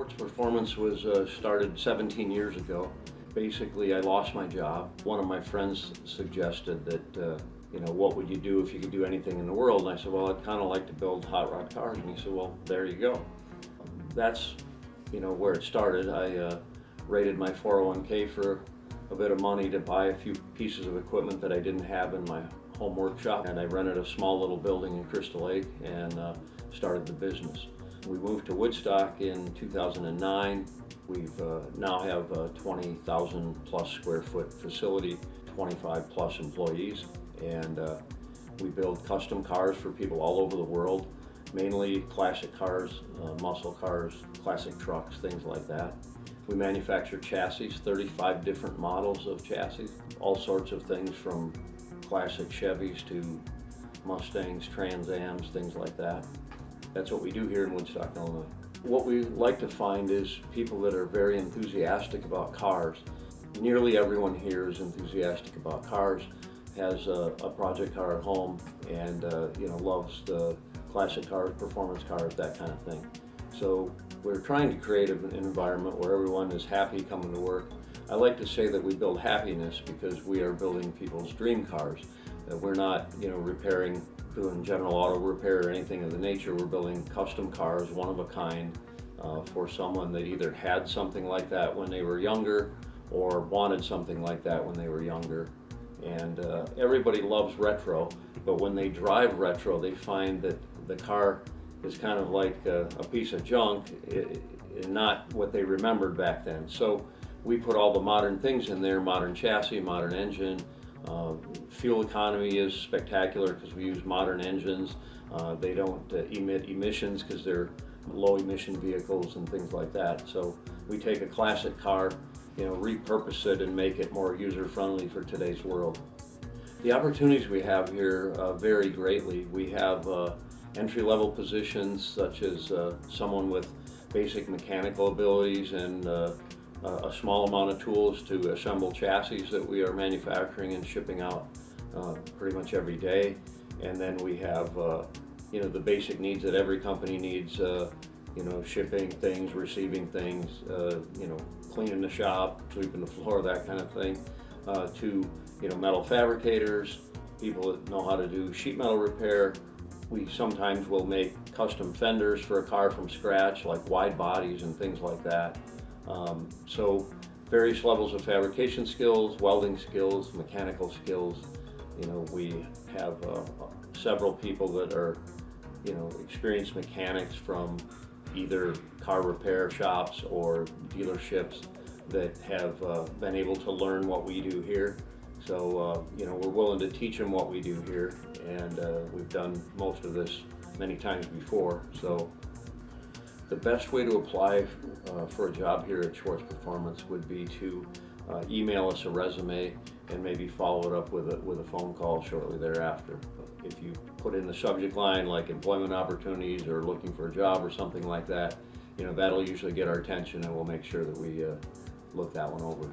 Schwartz Performance was started 17 years ago. Basically, I lost my job. One of my friends suggested that, what would you do if you could do anything in the world? And I said, well, I'd kind of like to build hot rod cars. And he said, well, there you go. That's, where it started. I raided my 401k for a bit of money to buy a few pieces of equipment that I didn't have in my home workshop. And I rented a small little building in Crystal Lake and started the business. We moved to Woodstock in 2009. We've now have a 20,000 plus square foot facility, 25 plus employees, and we build custom cars for people all over the world, mainly classic cars, muscle cars, classic trucks, things like that. We manufacture chassis, 35 different models of chassis, all sorts of things from classic Chevys to Mustangs, Trans Ams, things like that. That's what we do here in Woodstock, Illinois. What we like to find is people that are very enthusiastic about cars. Nearly everyone here is enthusiastic about cars, has a project car at home, and loves the classic cars, performance cars, that kind of thing. So we're trying to create an environment where everyone is happy coming to work. I like to say that we build happiness because we are building people's dream cars. We're not, repairing, doing general auto repair or anything of the nature. We're building custom cars, one of a kind, for someone that either had something like that when they were younger or wanted something like that when they were younger. And everybody loves retro, but when they drive retro, they find that the car is kind of like a piece of junk, not what they remembered back then. So we put all the modern things in there, modern chassis, modern engine. Fuel economy is spectacular because we use modern engines. They don't emit emissions because they're low emission vehicles and things like that. So we take a classic car, repurpose it and make it more user friendly for today's world. The opportunities we have here vary greatly. We have entry-level positions such as someone with basic mechanical abilities and a small amount of tools to assemble chassis that we are manufacturing and shipping out pretty much every day. And then we have the basic needs that every company needs, shipping things, receiving things, cleaning the shop, sweeping the floor, that kind of thing, to metal fabricators, people that know how to do sheet metal repair. We sometimes will make custom fenders for a car from scratch, like wide bodies and things like that. So various levels of fabrication skills, welding skills, mechanical skills. We have several people that are, experienced mechanics from either car repair shops or dealerships that have been able to learn what we do here. So, we're willing to teach them what we do here, and we've done most of this many times before. So the best way to apply for a job here at Schwartz Performance would be to email us a resume and maybe follow it up with a phone call shortly thereafter. If you put in the subject line like employment opportunities or looking for a job or something like that, that'll usually get our attention, and we'll make sure that we look that one over.